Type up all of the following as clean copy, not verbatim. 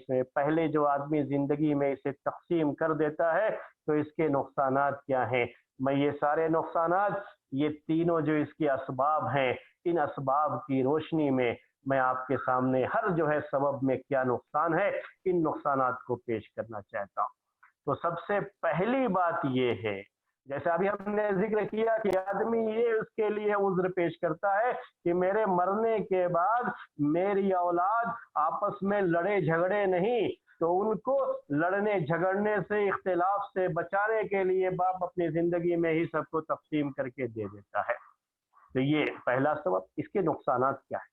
में पहले जो आदमी जिंदगी में इसे तकसीम कर देता है तो इसके नुकसानात क्या हैं। मैं ये सारे नुकसानात, ये तीनों जो इसके असबाब हैं, इन असबाब की रोशनी में मैं आपके सामने हर जो है सबब में क्या नुकसान है, इन नुकसानात को पेश करना चाहता हूँ। तो सबसे पहली बात ये है, जैसे अभी हमने जिक्र किया कि आदमी ये उसके लिए उज्र पेश करता है कि मेरे मरने के बाद मेरी औलाद आपस में लड़े झगड़े नहीं, तो उनको लड़ने झगड़ने से, इख्तिलाफ से बचाने के लिए बाप अपनी जिंदगी में ही सबको तकसीम करके दे देता है। तो ये पहला सबब। इसके नुकसानात क्या है?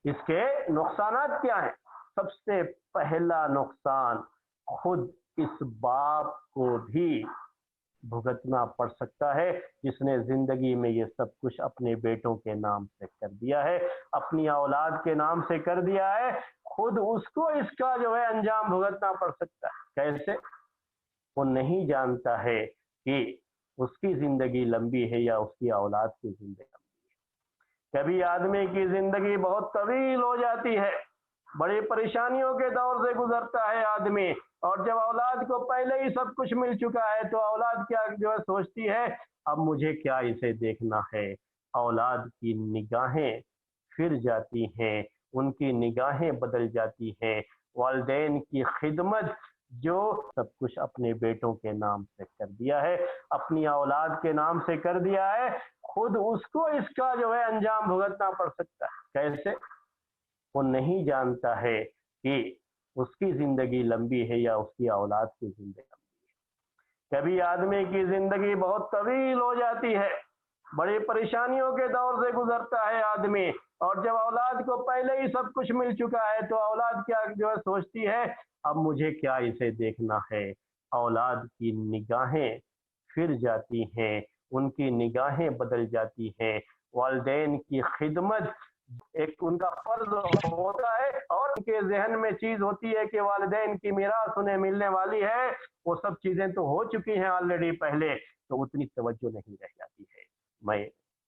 इसके नुकसानात क्या है? सबसे पहला नुकसान, खुद इस बाप को भी भुगतना पड़ सकता है जिसने जिंदगी में ये सब कुछ अपने बेटों के नाम से कर दिया है, अपनी औलाद के नाम से कर दिया है, खुद उसको इसका जो है अंजाम भुगतना पड़ सकता है। कैसे? वो नहीं जानता है कि उसकी जिंदगी लंबी है या उसकी औलाद की जिंदगी लंबी है। कभी आदमी की जिंदगी बहुत तवील हो जाती है, बड़ी परेशानियों के दौर से गुजरता है आदमी, और जब औलाद को पहले ही सब कुछ मिल चुका है तो औलाद क्या जो है सोचती है, अब मुझे क्या इसे देखना है। औलाद की निगाहें फिर जाती हैं, उनकी निगाहें बदल जाती हैं। वालिदैन की खिदमत, जो सब कुछ अपने बेटों के नाम से कर दिया है, अपनी औलाद के नाम से कर दिया है, खुद उसको इसका जो है अंजाम भुगतना पड़ सकता है। कैसे? वो नहीं जानता है कि उसकी जिंदगी लंबी है या उसकी औलाद की जिंदगी लंबी है। कभी आदमी की जिंदगी बहुत तवील हो जाती है, बड़ी परेशानियों के दौर से गुजरता है आदमी, और जब औलाद को पहले ही सब कुछ मिल चुका है तो औलाद क्या जो है सोचती है, अब मुझे क्या इसे देखना है। औलाद की निगाहें फिर जाती हैं, उनकी निगाहें बदल जाती हैं। वालिदैन की खिदमत एक उनका फर्ज होता है, और उनके जहन में चीज होती है कि वालिदैन की मीरास उन्हें मिलने वाली है, वो सब चीजें तो हो चुकी हैं ऑलरेडी पहले, तो उतनी तवज्जो नहीं रह जाती है। मैं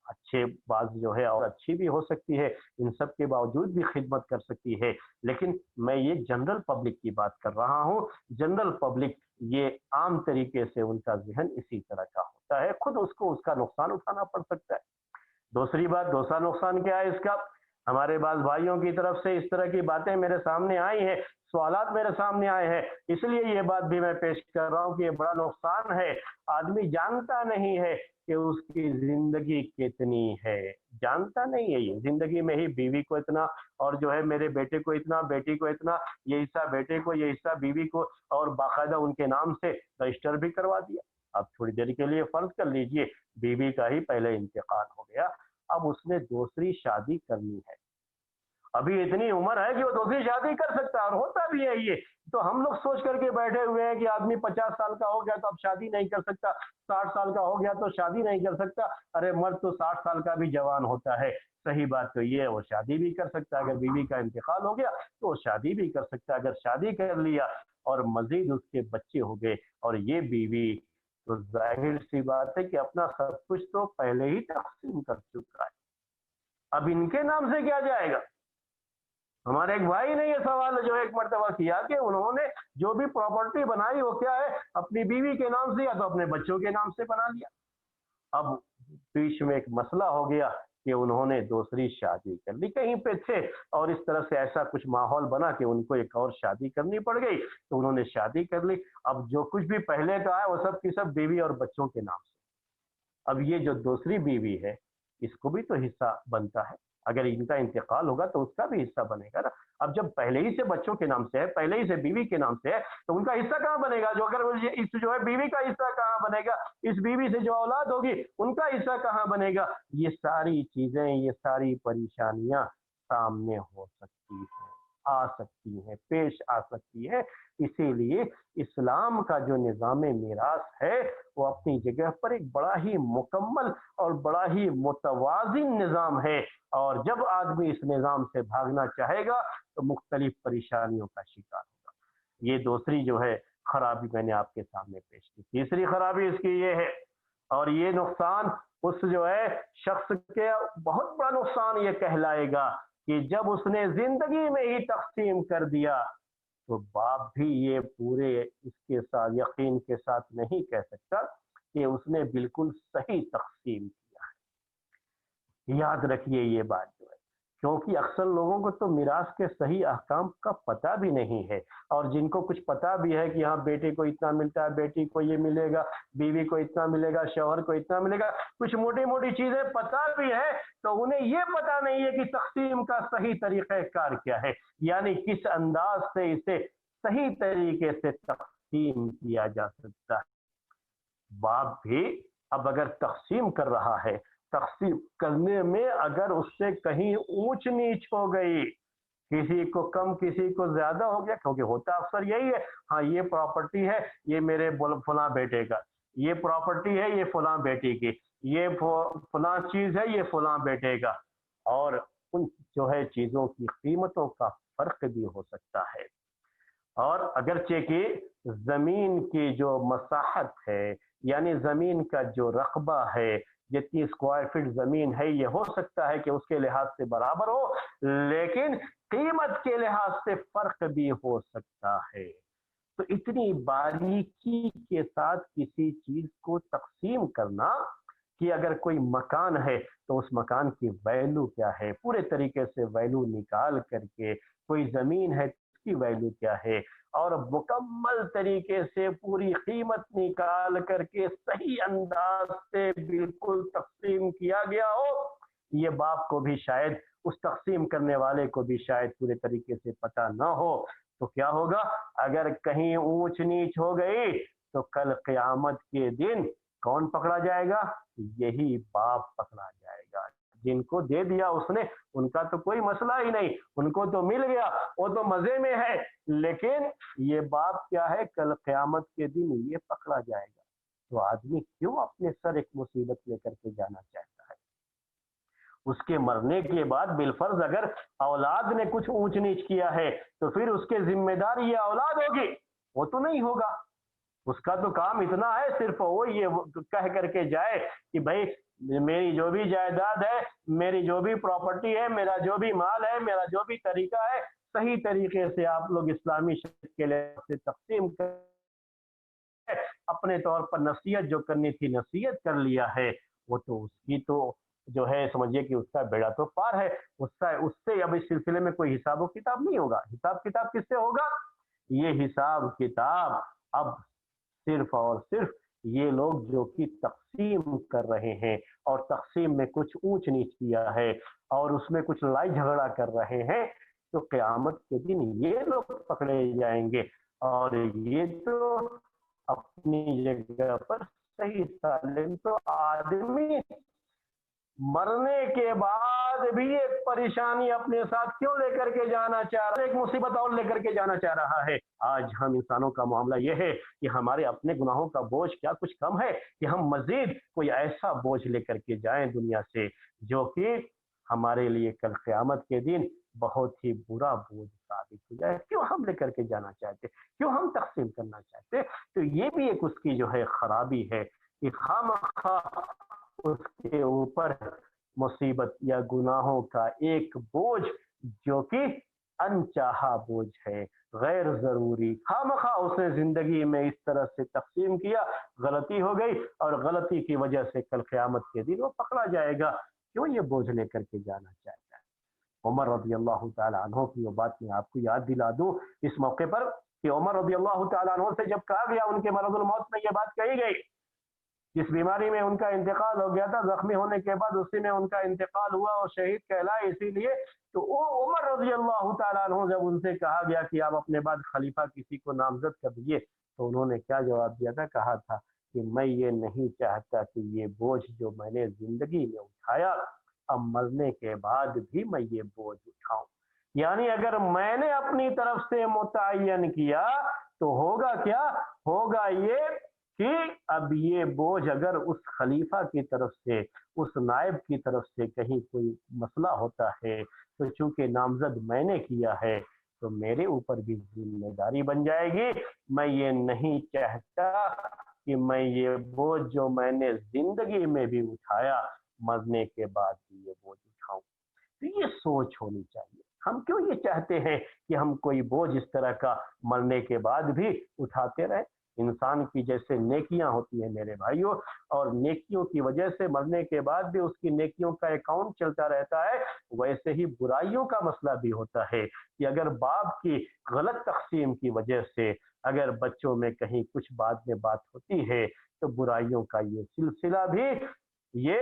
अच्छे बात जो है और अच्छी भी हो सकती है, इन सब के बावजूद भी खिदमत कर सकती है, लेकिन मैं ये जनरल पब्लिक की बात कर रहा हूँ। जनरल पब्लिक ये आम तरीके से उनका जहन इसी तरह का होता है, खुद उसको उसका नुकसान उठाना पड़ सकता है। दूसरी बात, दूसरा नुकसान क्या है इसका? हमारे पास भाइयों की तरफ से इस तरह की बातें मेरे सामने आई हैं, सवालात मेरे सामने आए हैं, इसलिए ये बात भी मैं पेश कर रहा हूँ कि ये बड़ा नुकसान है। आदमी जानता नहीं है कि उसकी जिंदगी कितनी है, जानता नहीं है। ये जिंदगी में ही बीवी को इतना, और जो है मेरे बेटे को इतना, बेटी को इतना, ये हिस्सा बेटे को, ये हिस्सा बीवी को, और बाकायदा उनके नाम से रजिस्टर भी करवा दिया। अब थोड़ी देर के लिए फर्ज कर लीजिए बीवी का ही पहले इंतकाल हो गया, अब उसने दूसरी शादी करनी है, अभी इतनी उम्र है कि वो दूसरी शादी कर सकता है, और होता भी है ये। तो हम लोग सोच करके बैठे हुए हैं कि आदमी 50 साल का हो गया तो अब शादी नहीं कर सकता, 60 साल का हो गया तो शादी नहीं कर सकता। अरे मर्द तो 60 साल का भी जवान होता है। सही बात तो ये है, वो शादी भी कर सकता है, अगर बीवी का इंतकाल हो गया तो वो शादी भी कर सकता है। अगर शादी कर लिया और मजीद उसके बच्चे हो गए और ये बीवी, तो जाहिर सी बात है कि अपना सब कुछ तो पहले ही तकसीम कर चुका है, अब इनके नाम से क्या जाएगा। हमारे एक भाई ने ये सवाल जो एक मर्तबा किया कि उन्होंने जो भी प्रॉपर्टी बनाई वो क्या है, अपनी बीवी के नाम से या तो अपने बच्चों के नाम से बना लिया। अब बीच में एक मसला हो गया कि उन्होंने दूसरी शादी कर ली, कहीं पे थे और इस तरह से ऐसा कुछ माहौल बना कि उनको एक और शादी करनी पड़ गई, तो उन्होंने शादी कर ली। अब जो कुछ भी पहले का है वो सब की सब बीवी और बच्चों के नाम से। अब ये जो दूसरी बीवी है इसको भी तो हिस्सा बनता है, अगर इनका इंतकाल होगा तो उसका भी हिस्सा बनेगा ना। अब जब पहले ही से बच्चों के नाम से है, पहले ही से बीवी के नाम से है, तो उनका हिस्सा कहाँ बनेगा? जो अगर इस जो है बीवी का हिस्सा कहाँ बनेगा? इस बीवी से जो औलाद होगी उनका हिस्सा कहाँ बनेगा? ये सारी चीजें, ये सारी परेशानियां सामने हो सकती है, आ सकती है, पेश आ सकती है। इसीलिए इस्लाम का जो निज़ाम मीरास है वो अपनी जगह पर एक बड़ा ही मुकम्मल और बड़ा ही मुतवाज़िन निज़ाम है, और जब आदमी इस निज़ाम से भागना चाहेगा तो मुख्तलिफ परेशानियों का शिकार होगा। ये दूसरी जो है खराबी मैंने आपके सामने पेश की। तीसरी खराबी इसकी ये है, और ये नुकसान उस जो है शख्स के बहुत बड़ा नुकसान ये कहलाएगा कि जब उसने जिंदगी में ही तकसीम कर दिया तो बाप भी ये पूरे इसके साथ यकीन के साथ नहीं कह सकता कि उसने बिल्कुल सही तकसीम किया है। याद रखिए ये बात जो है, क्योंकि अक्सर लोगों को तो मिरास के सही अहकाम का पता भी नहीं है, और जिनको कुछ पता भी है कि हाँ बेटे को इतना मिलता है, बेटी को ये मिलेगा, बीवी को इतना मिलेगा, शौहर को इतना मिलेगा, कुछ मोटी मोटी चीजें पता भी है, तो उन्हें ये पता नहीं है कि तकसीम का सही तरीक़ाकार क्या है, यानी किस अंदाज से इसे सही तरीके से तकसीम किया जा सकता है। बाप भी अब अगर तकसीम कर रहा है, तकसीम करने में अगर उससे कहीं ऊंच नीच हो गई, किसी को कम किसी को ज्यादा हो गया, क्योंकि होता अक्सर यही है, हाँ ये प्रॉपर्टी है ये मेरे फला बेटे का, ये प्रॉपर्टी है ये फला बेटी की, ये फला चीज है ये फला बेटे का, और उन जो है चीजों की कीमतों का फर्क भी हो सकता है। और अगरचे कि जमीन की जो मसाहत है, यानी जमीन का जो रकबा है, जितनी स्क्वायर फीट जमीन है, ये हो सकता है कि उसके लिहाज से बराबर हो, लेकिन कीमत के लिहाज से फर्क भी हो सकता है। तो इतनी बारीकी के साथ किसी चीज को तकसीम करना कि अगर कोई मकान है तो उस मकान की वैल्यू क्या है, पूरे तरीके से वैल्यू निकाल करके, कोई जमीन है उसकी वैल्यू क्या है, और मुकम्मल तरीके से पूरी कीमत निकाल करके सही अंदाज से बिल्कुल तकसीम किया गया हो, ये बाप को भी शायद, उस तकसीम करने वाले को भी शायद पूरे तरीके से पता ना हो। तो क्या होगा, अगर कहीं ऊंच नीच हो गई तो कल क़यामत के दिन कौन पकड़ा जाएगा? यही बाप पकड़ा जाएगा। जिनको दे दिया उसने, उनका तो कोई मसला ही नहीं, उनको तो मिल गया, वो तो मजे में है, लेकिन ये बाप क्या है, कल क़यामत के दिन ये पकड़ा जाएगा। तो आदमी क्यों अपने सर एक मुसीबत लेकर के जाना चाहता है? उसके मरने के बाद बिलफर्ज अगर औलाद ने कुछ ऊंच नीच किया है तो फिर उसके जिम्मेदार ये औलाद होगी? वो तो नहीं होगा। उसका तो काम इतना है, सिर्फ वो ये कह करके जाए कि भाई मेरी जो भी जायदाद है, मेरी जो भी प्रॉपर्टी है, मेरा जो भी माल है, मेरा जो भी तरीका है, सही तरीके से आप लोग इस्लामी शरीयत के लिए तकसीम कर, अपने तौर पर नसीहत जो करनी थी नसीहत कर लिया है, वो तो उसकी तो जो है समझिए कि उसका बेड़ा तो पार है, उसका उससे अब इस सिलसिले में कोई हिसाब किताब नहीं होगा। हिसाब किताब किससे होगा? ये हिसाब किताब अब सिर्फ और सिर्फ ये लोग जो कि तकसीम कर रहे हैं और तकसीम में कुछ ऊंच नीच किया है और उसमें कुछ लड़ाई झगड़ा कर रहे हैं, तो क़यामत के दिन ये लोग पकड़े जाएंगे। और ये तो अपनी जगह पर सही सालिम, तो आदमी मरने के बाद भी एक परेशानी अपने साथ क्यों लेकर के जाना चाह रहा है, एक मुसीबत और लेकर के जाना चाह रहा है। आज हम इंसानों का मामला यह है कि हमारे अपने गुनाहों का बोझ क्या कुछ कम है कि हम मजीद कोई ऐसा बोझ लेकर के जाएं दुनिया से जो कि हमारे लिए कल क़यामत के दिन बहुत ही बुरा बोझ साबित हो जाए। क्यों हम लेकर के जाना चाहते, क्यों हम तकसीम करना चाहते? तो ये भी एक उसकी जो है खराबी है कि खामखा उसके ऊपर मुसीबत या गुनाहों का एक बोझ जो कि अनचाहा बोझ है, गैर जरूरी, खामखा उसने जिंदगी में इस तरह से तकसीम किया, गलती हो गई और गलती की वजह से कल क़यामत के दिन वो पकड़ा जाएगा। क्यों ये बोझ लेकर के जाना चाहता है? उमर रज़ी अल्लाह तआला अन्हु की वो बात मैं आपको याद दिला दूं इस मौके पर कि उमर रज़ी अल्लाह तआला अन्हु से जब कहा गया, उनके मरदुल मौत में ये बात कही गई, जिस बीमारी में उनका इंतकाल हो गया था, जख्मी होने के बाद उसी में उनका इंतकाल हुआ और शहीद कहलाए, इसीलिए तो वो उमर रज़ी अल्लाह तआला अन्हु जब उनसे कहा गया कि आप अपने बाद खलीफा किसी को नामजद कर दीजिए, तो उन्होंने क्या जवाब दिया था? कहा था कि मैं ये नहीं चाहता कि ये बोझ जो मैंने जिंदगी में उठाया, अब मरने के बाद भी मैं ये बोझ उठाऊं। यानी अगर मैंने अपनी तरफ से मुतय्यन किया तो होगा क्या, होगा ये कि अब ये बोझ अगर उस खलीफा की तरफ से, उस नायब की तरफ से कहीं कोई मसला होता है, तो चूंकि नामजद मैंने किया है तो मेरे ऊपर भी जिम्मेदारी बन जाएगी। मैं ये नहीं चाहता कि मैं ये बोझ जो मैंने जिंदगी में भी उठाया, मरने के बाद भी ये बोझ उठाऊं। तो ये सोच होनी चाहिए। हम क्यों ये चाहते हैं कि हम कोई बोझ इस तरह का मरने के बाद भी उठाते रहे। इंसान की जैसे नेकियां होती हैं मेरे भाइयों, और नेकियों की वजह से मरने के बाद भी उसकी नेकियों का अकाउंट चलता रहता है, वैसे ही बुराइयों का मसला भी होता है कि अगर बाप की गलत तकसीम की वजह से अगर बच्चों में कहीं कुछ बाद में बात होती है, तो बुराइयों का ये सिलसिला भी, ये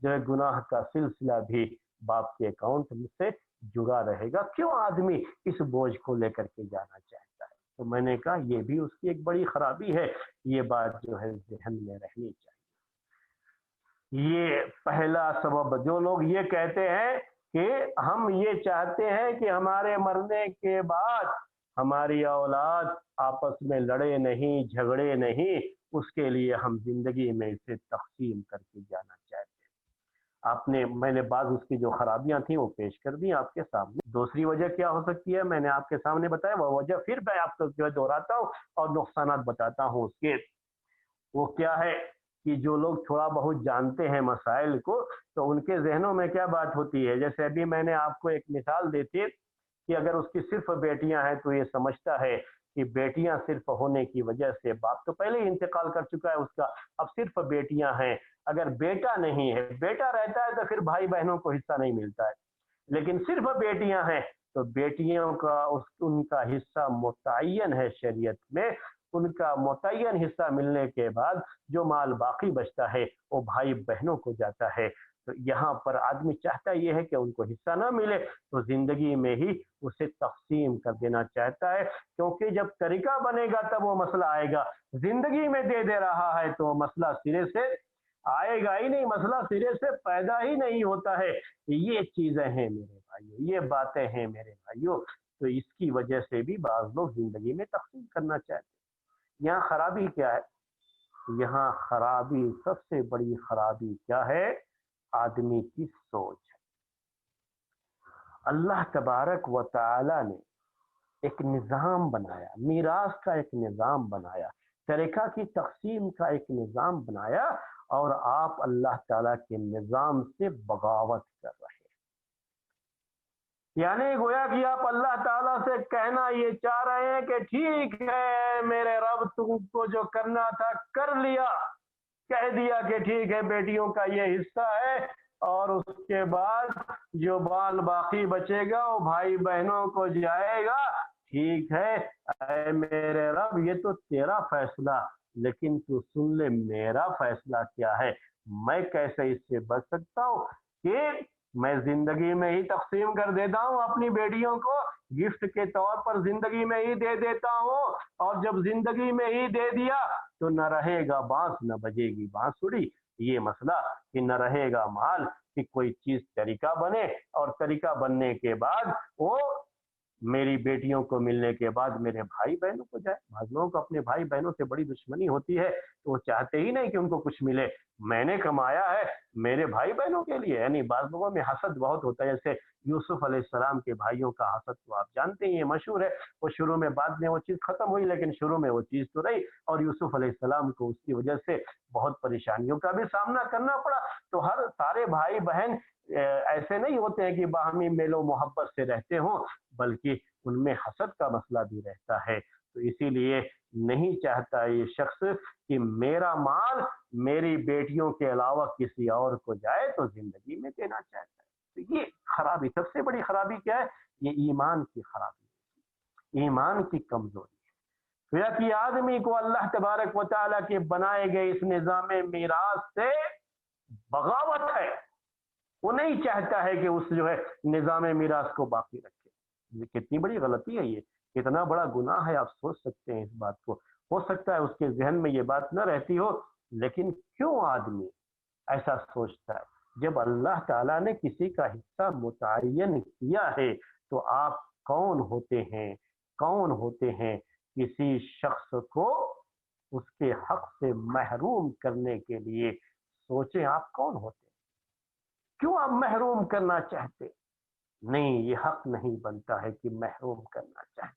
जो है गुनाह का सिलसिला भी बाप के अकाउंट से जुड़ा रहेगा। क्यों आदमी इस बोझ को लेकर के जाना चाहता है? तो मैंने कहा ये भी उसकी एक बड़ी खराबी है, ये बात जो है जहन में रहनी चाहिए। ये पहला सबब, जो लोग ये कहते हैं कि हम ये चाहते हैं कि हमारे मरने के बाद हमारी औलाद आपस में लड़े नहीं, झगड़े नहीं, उसके लिए हम जिंदगी में इसे तकसीम करके जाना चाहते हैं। आपने, मैंने बाद उसकी जो खराबियां थी वो पेश कर दी आपके सामने। दूसरी वजह क्या हो सकती है मैंने आपके सामने बताया, वो वजह फिर मैं आपको जो है दोहराता हूँ और नुकसानात बताता हूँ उसके। वो क्या है कि जो लोग थोड़ा बहुत जानते हैं मसाइल को, तो उनके जहनों में क्या बात होती है, जैसे अभी मैंने आपको एक मिसाल दी थी कि अगर उसकी सिर्फ बेटियां हैं तो ये समझता है कि बेटियां सिर्फ होने की वजह से, बाप तो पहले ही इंतकाल कर चुका है उसका, अब सिर्फ बेटियां हैं। अगर बेटा नहीं है, बेटा रहता है तो फिर भाई बहनों को हिस्सा नहीं मिलता है, लेकिन सिर्फ बेटियां हैं तो बेटियों का उनका हिस्सा मुतय्यन है शरीयत में। उनका मुतय्यन हिस्सा मिलने के बाद जो माल बाकी बचता है वो भाई बहनों को जाता है। तो यहाँ पर आदमी चाहता ये है कि उनको हिस्सा ना मिले, तो जिंदगी में ही उसे तकसीम कर देना चाहता है, क्योंकि जब तरीका बनेगा तब वो मसला आएगा। जिंदगी में दे रहा है तो मसला सिरे से आएगा ही नहीं, मसला सिरे से पैदा ही नहीं होता है। ये चीजें हैं मेरे भाइयों, ये बातें हैं मेरे भाइयों। तो इसकी वजह से भी बाज लोग जिंदगी में तकसीम करना चाहते हैं। यहाँ खराबी क्या है? यहाँ खराबी, सबसे बड़ी खराबी क्या है? आदमी की सोच है। अल्लाह तबारक व तआला ने एक निज़ाम बनाया, मीरास का एक निज़ाम बनाया, तरीका की तकसीम का एक निज़ाम बनाया, और आप अल्लाह ताला के निज़ाम से बगावत कर रहे हैं। यानी गोया कि आप अल्लाह ताला से कहना ये चाह रहे हैं कि ठीक है मेरे रब, तुमको जो करना था कर लिया, कह दिया कि ठीक है बेटियों का ये हिस्सा है, और उसके बाद जो बाल बाकी बचेगा वो भाई बहनों को जाएगा। ठीक है ऐ मेरे रब, ये तो तेरा फैसला, लेकिन तू सुन ले मेरा फैसला क्या है। मैं कैसे इससे बच सकता हूँ कि मैं जिंदगी में ही तकसीम कर देता हूँ अपनी बेटियों को, गिफ्ट के तौर पर जिंदगी में ही दे देता हूँ, और जब जिंदगी में ही दे दिया तो न रहेगा बांस न बजेगी बांसुरी। ये मसला कि न रहेगा माल कि कोई चीज तरीका बने, और तरीका बनने के बाद वो मेरी बेटियों को मिलने के बाद मेरे भाई बहनों को जाए। बाद लोगों को अपने भाई बहनों से बड़ी दुश्मनी होती है, तो वो चाहते ही नहीं कि उनको कुछ मिले। मैंने कमाया है मेरे भाई बहनों के लिए, यानी बाद लोगों में हसद बहुत होता है। जैसे यूसुफ अलैहिस्सलाम के भाइयों का हसद तो आप जानते हैं, ये मशहूर है। वो शुरू में, बाद में वो चीज खत्म हुई, लेकिन शुरू में वो चीज तो रही, और यूसुफ अलैहिस्सलाम को उसकी वजह से बहुत परेशानियों का भी सामना करना पड़ा। तो हर सारे भाई बहन ऐसे नहीं होते हैं कि बाहमी मेलो मोहब्बत से रहते हों, बल्कि उनमें हसद का मसला भी रहता है। तो इसीलिए नहीं चाहता ये शख्स कि मेरा माल मेरी बेटियों के अलावा किसी और को जाए, तो जिंदगी में देना चाहता है। तो ये खराबी, सबसे बड़ी खराबी क्या है? ये ईमान की खराबी, ईमान की कमजोरी है। कि आदमी को अल्लाह तबारक व तआला के बनाए गए इस निजाम मीरास से बगावत है। वो नहीं चाहता है कि उस जो है निजाम मीरास को बाकी रखे। ये कितनी बड़ी गलती है, ये कितना बड़ा गुनाह है, आप सोच सकते हैं इस बात को। हो सकता है उसके जहन में ये बात न रहती हो, लेकिन क्यों आदमी ऐसा सोचता है? जब अल्लाह ताला ने किसी का हिस्सा मुतय्यन किया है, तो आप कौन होते हैं, कौन होते हैं किसी शख्स को उसके हक से महरूम करने के लिए? सोचें आप कौन होते हैं, क्यों आप महरूम करना चाहते? नहीं, ये हक नहीं बनता है कि महरूम करना चाहे।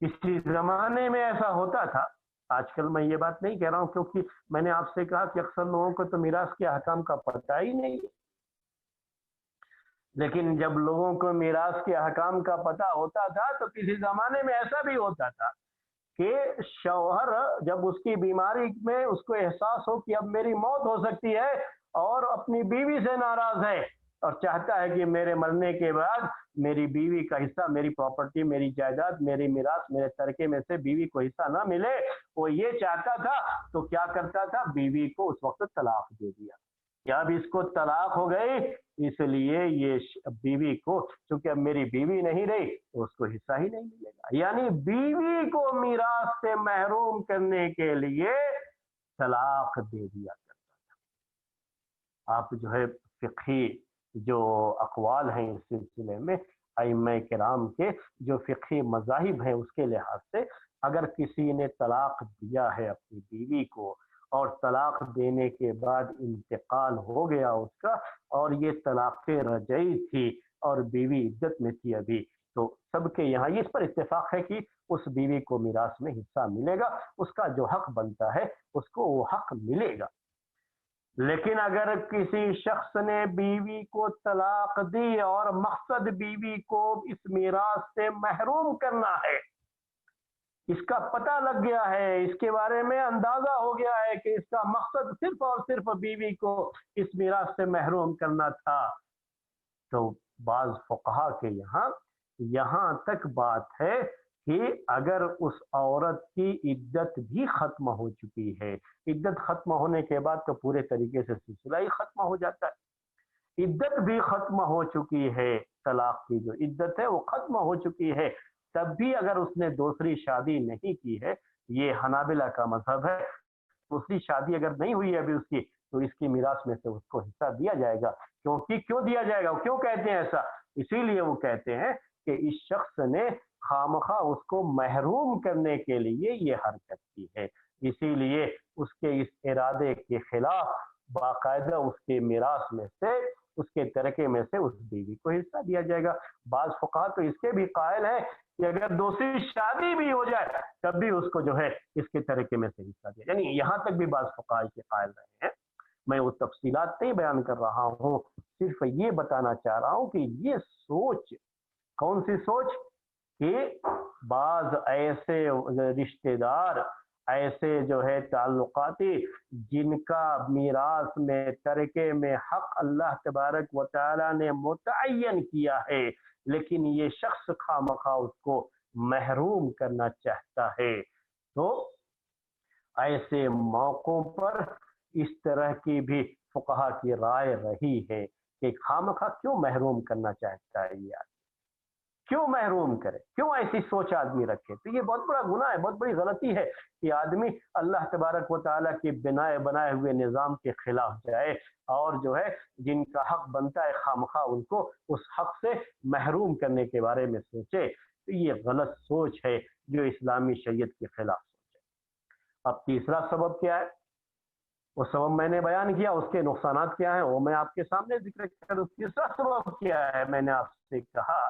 किसी जमाने में ऐसा होता था, आजकल मैं ये बात नहीं कह रहा हूं, क्योंकि मैंने आपसे कहा कि अक्सर लोगों को तो मीरास के अहकाम का पता ही नहीं। लेकिन जब लोगों को मीरास के अहकाम का पता होता था तो किसी ज़माने में ऐसा भी होता था कि शौहर जब उसकी बीमारी में उसको एहसास हो कि अब मेरी मौत हो सकती है और अपनी बीवी से नाराज है और चाहता है कि मेरे मरने के बाद मेरी बीवी का हिस्सा, मेरी प्रॉपर्टी, मेरी जायदाद, मेरी मिरास, मेरे तरके में से बीवी को हिस्सा ना मिले, वो ये चाहता था, तो क्या करता था, बीवी को उस वक्त तलाक दे दिया। क्या अब इसको तलाक हो गई, इसलिए ये बीवी को, क्योंकि अब मेरी बीवी नहीं रही तो उसको हिस्सा ही नहीं मिलेगा। यानी बीवी को मीरास से महरूम करने के लिए तलाक दे दिया करता था। आप जो है फिqही जो अकवाल हैं इस सिलसिले में, अइम्मा किराम के जो फिqही मज़ाहिब हैं उसके लिहाज से, अगर किसी ने तलाक दिया है अपनी बीवी को और तलाक देने के बाद इंतकाल हो गया उसका और ये तलाक रजई थी और बीवी इद्दत में थी अभी, तो सबके यहाँ इस पर इत्तेफाक है कि उस बीवी को मीरास में हिस्सा मिलेगा, उसका जो हक बनता है उसको वो हक मिलेगा। लेकिन अगर किसी शख्स ने बीवी को तलाक दी और मकसद बीवी को इस मीरास से महरूम करना है, इसका पता लग गया है, इसके बारे में अंदाजा हो गया है कि इसका मकसद सिर्फ और सिर्फ बीवी को इस मीरास से महरूम करना था, तो बाज फुकहा के यहाँ तक बात है कि अगर उस औरत की इद्दत भी खत्म हो चुकी है, इद्दत खत्म होने के बाद तो पूरे तरीके से सिलसिला ही खत्म हो जाता है, इद्दत भी खत्म हो चुकी है, तलाक की जो इद्दत है वो खत्म हो चुकी है, तब भी अगर उसने दूसरी शादी नहीं की है, ये हनाबिला का मजहब है, दूसरी शादी अगर नहीं हुई है अभी उसकी, तो इसकी मीरास में से उसको हिस्सा दिया जाएगा। क्योंकि क्यों दिया जाएगा, क्यों कहते हैं ऐसा, इसीलिए वो कहते हैं कि इस शख्स ने खामखा उसको महरूम करने के लिए ये हरकत की है, इसीलिए उसके इस इरादे के खिलाफ बाकायदा उसके मीरास में से, उसके तरके में से उस बीवी को हिस्सा दिया जाएगा। बाज फुकहा तो इसके भी कायल है कि अगर दूसरी शादी भी हो जाए तब भी उसको जो है इसके तरके में से हिस्सा दिया, यानी यहाँ तक भी बाज फुकहा के कायल रहे हैं। मैं वो तफसीलात नहीं बयान कर रहा हूँ, सिर्फ ये बताना चाह रहा हूँ कि ये सोच, कौन सी सोच, कि बाज ऐसे रिश्तेदार, ऐसे जो है ताल्लुकाती जिनका मीरास में तरके में हक अल्लाह तबारक व तआला ने मुतअय्यन किया है, लेकिन ये शख्स खामखा उसको महरूम करना चाहता है, तो ऐसे मौकों पर इस तरह की भी फुकहा की राय रही है कि खामखा क्यों महरूम करना चाहता है, ये क्यों महरूम करे, क्यों ऐसी सोच आदमी रखे, तो ये बहुत बड़ा गुनाह है, बहुत बड़ी गलती है कि आदमी अल्लाह तबारक व तआला के बनाए हुए निज़ाम के खिलाफ जाए और जो है जिनका हक बनता है खामखा उनको उस हक से महरूम करने के बारे में सोचे, तो ये गलत सोच है जो इस्लामी शरीयत के खिलाफ सोच है। अब तीसरा सबब क्या है, वो सबब मैंने बयान किया, उसके नुकसानात क्या है वो मैं आपके सामने जिक्र करूँ। तीसरा सबब क्या है, मैंने आपसे कहा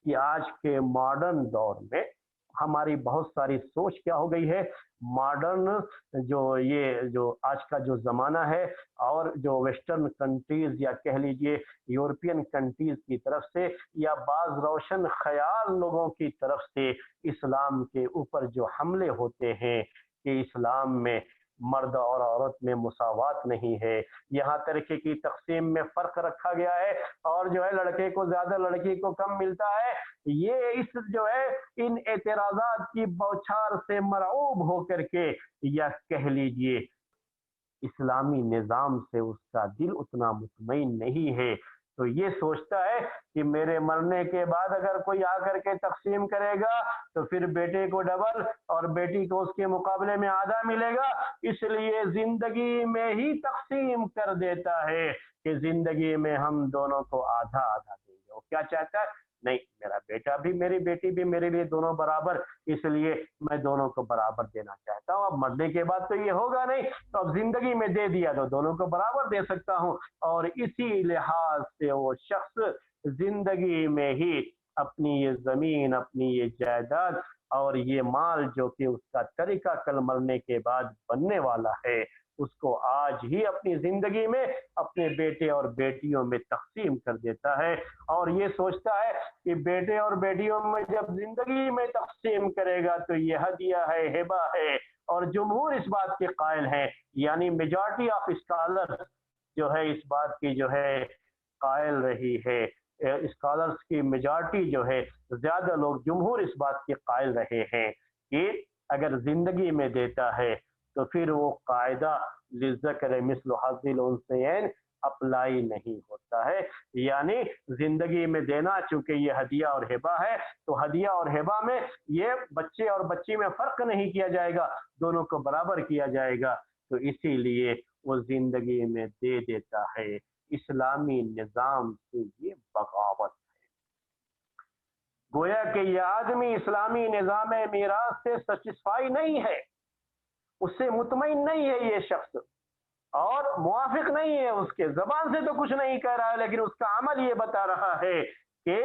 कि आज के मॉडर्न दौर में हमारी बहुत सारी सोच क्या हो गई है, मॉडर्न जो आज का जो ज़माना है और जो वेस्टर्न कंट्रीज़ या कह लीजिए यूरोपियन कंट्रीज़ की तरफ से या बाज़ रोशन ख्याल लोगों की तरफ से इस्लाम के ऊपर जो हमले होते हैं कि इस्लाम में मर्द और औरत में मुसावात नहीं है, यहाँ तरीके की तकसीम में फ़र्क रखा गया है और जो है लड़के को ज़्यादा लड़की को कम मिलता है, ये इस जो है इन एतराज़ात की बौछार से मरऊब होकर के या कह लीजिए इस्लामी निज़ाम से उसका दिल उतना मुतमईन नहीं है, तो ये सोचता है कि मेरे मरने के बाद अगर कोई आकर के तकसीम करेगा तो फिर बेटे को डबल और बेटी को उसके मुकाबले में आधा मिलेगा, इसलिए जिंदगी में ही तकसीम कर देता है कि जिंदगी में हम दोनों को आधा आधा देंगे। वो क्या चाहता है, नहीं मेरा बेटा भी मेरी बेटी भी मेरे लिए दोनों बराबर, इसलिए मैं दोनों को बराबर देना चाहता हूँ। अब मरने के बाद तो ये होगा नहीं, तो अब जिंदगी में दे दिया तो दोनों को बराबर दे सकता हूँ, और इसी लिहाज से वो शख्स जिंदगी में ही अपनी ये जमीन, अपनी ये जायदाद और ये माल जो कि उसका तरीका कल मरने के बाद बनने वाला है, उसको आज ही अपनी जिंदगी में अपने बेटे और बेटियों में तकसीम कर देता है और ये सोचता है कि बेटे और बेटियों में जब जिंदगी में तकसीम करेगा तो ये हदिया है, हिबा है। और जमहूर इस बात के कायल हैं, यानी मेजॉरिटी ऑफ स्कॉलर्स जो है इस बात की जो है कायल रही है, स्कॉलर्स की मेजॉरिटी जो है, ज्यादा लोग जमहूर इस बात के कायल रहे हैं कि अगर जिंदगी में देता है तो फिर वो कायदा लिज़्ज़कर मिस्ल हज़्ज़िल उन्सयैन अप्लाई नहीं होता है। यानी जिंदगी में देना, चूंकि ये हदिया और हिबा है, तो हदिया और हिबा में ये बच्चे और बच्ची में फर्क नहीं किया जाएगा, दोनों को बराबर किया जाएगा। तो इसीलिए वो जिंदगी में दे देता है। इस्लामी निजाम से ये बगावत, गोया कि ये आदमी इस्लामी निजाम मीरास से सेटिस्फाई नहीं है, उससे मुतमईन नहीं है ये शख्स, और मुआफिक नहीं है, उसके जबान से तो कुछ नहीं कह रहा है लेकिन उसका अमल ये बता रहा है कि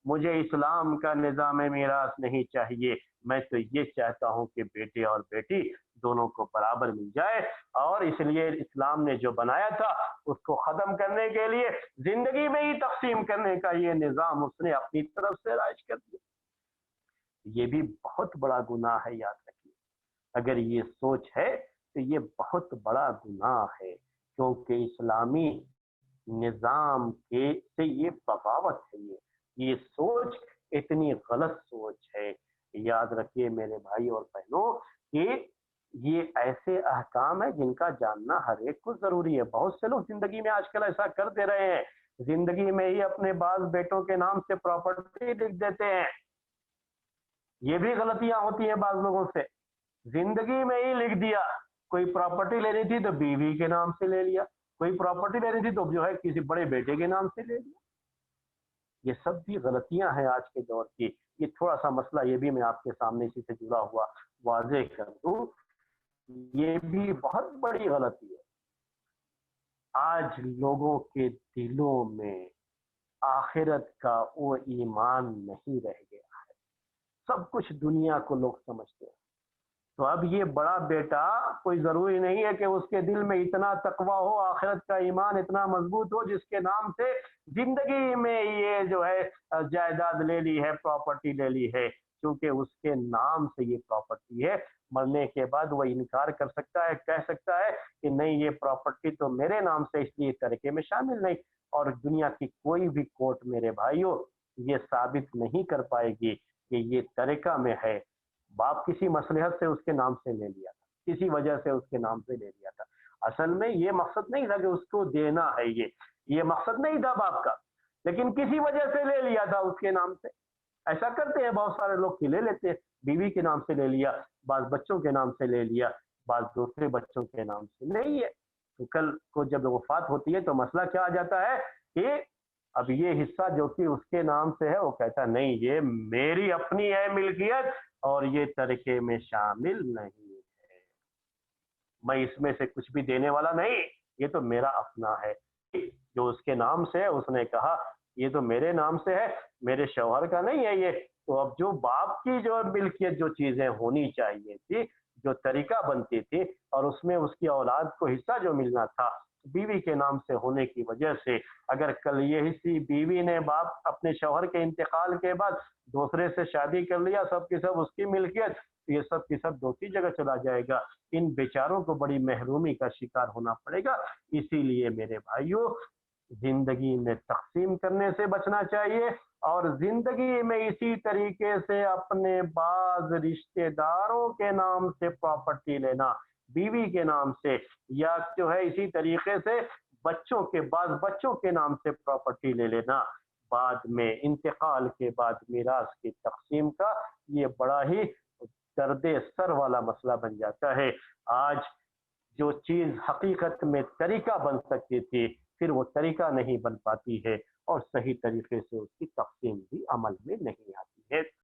मुझे इस्लाम का निजाम मीरास नहीं चाहिए, मैं तो ये चाहता हूं कि बेटे और बेटी दोनों को बराबर मिल जाए। और इसलिए इस्लाम ने जो बनाया था उसको खत्म करने के लिए जिंदगी में ही तकसीम करने का ये निजाम उसने अपनी तरफ से राइज कर दिया। ये भी बहुत बड़ा गुनाह है, याद रखिए। अगर ये सोच है तो ये बहुत बड़ा गुनाह है, क्योंकि इस्लामी निजाम के से ये बगावत है। ये सोच इतनी गलत सोच है। याद रखिए मेरे भाई और बहनों कि ये ऐसे अहकाम है जिनका जानना हर एक को जरूरी है। बहुत से लोग जिंदगी में आजकल ऐसा कर दे रहे हैं, जिंदगी में ही अपने बाल बेटों के नाम से प्रॉपर्टी लिख देते हैं। ये भी गलतियां होती हैं बाज लोगों से। जिंदगी में ही लिख दिया, कोई प्रॉपर्टी लेनी थी तो बीवी के नाम से ले लिया, कोई प्रॉपर्टी लेनी थी तो जो है किसी बड़े बेटे के नाम से ले लिया। ये सब भी गलतियां हैं आज के दौर की। ये थोड़ा सा मसला ये भी मैं आपके सामने इसी से जुड़ा हुआ वाजे कर दूं, ये भी बहुत बड़ी गलती है। आज लोगों के दिलों में आखिरत का वो ईमान नहीं रह गया है, सब कुछ दुनिया को लोग समझते हैं। तो अब ये बड़ा बेटा कोई जरूरी नहीं है कि उसके दिल में इतना तकवा हो, आखिरत का ईमान इतना मजबूत हो जिसके नाम से जिंदगी में ये जो है जायदाद ले ली है, प्रॉपर्टी ले ली है। क्योंकि उसके नाम से ये प्रॉपर्टी है, मरने के बाद वह इनकार कर सकता है, कह सकता है कि नहीं ये प्रॉपर्टी तो मेरे नाम से, इसलिए तरीके में शामिल नहीं। और दुनिया की कोई भी कोर्ट मेरे भाइयों ये साबित नहीं कर पाएगी कि ये तरीका में है। बाप किसी मसलहत से उसके नाम से ले लिया था, किसी वजह से उसके नाम से ले लिया था। असल में ये मकसद नहीं था कि उसको देना है, ये मकसद नहीं था बाप का, लेकिन किसी वजह से ले लिया था उसके नाम से। ऐसा करते हैं बहुत सारे लोग कि ले लेते हैं, बीवी के नाम से ले लिया, बाज बच्चों के नाम से ले लिया, बाज दूसरे बच्चों के नाम से नहीं है। तो कल को जब वफात होती है तो मसला क्या आ जाता है कि अब ये हिस्सा जो कि उसके नाम से है, वो कहता नहीं ये मेरी अपनी है मिल्कियत और ये तरीके में शामिल नहीं है, मैं इसमें से कुछ भी देने वाला नहीं, ये तो मेरा अपना है। जो उसके नाम से है उसने कहा ये तो मेरे नाम से है, मेरे शौहर का नहीं है ये। तो अब जो बाप की जो मिल्कियत, जो चीजें होनी चाहिए थी, जो तरीका बनती थी और उसमें उसकी औलाद को हिस्सा जो मिलना था, बीवी के नाम से होने की वजह से अगर कल यही बीवी ने बाप अपने शौहर के इंतकाल के बाद दूसरे से शादी कर लिया, सब की सब उसकी मिल्कियत, तो ये सब की सब दूसरी जगह चला जाएगा। इन बेचारों को बड़ी महरूमी का शिकार होना पड़ेगा। इसीलिए मेरे भाइयों जिंदगी में तकसीम करने से बचना चाहिए और जिंदगी में इसी तरीके से अपने बाज रिश्तेदारों के नाम से प्रॉपर्टी लेना, बीवी के नाम से, या जो है इसी तरीके से बच्चों के बच्चों के नाम से प्रॉपर्टी ले लेना, बाद में इंतकाल के बाद मीरास की तकसीम का ये बड़ा ही दर्दे सर वाला मसला बन जाता है। आज जो चीज हकीकत में तरीका बन सकती थी, फिर वो तरीका नहीं बन पाती है और सही तरीके से उसकी तकसीम भी अमल में नहीं आती है।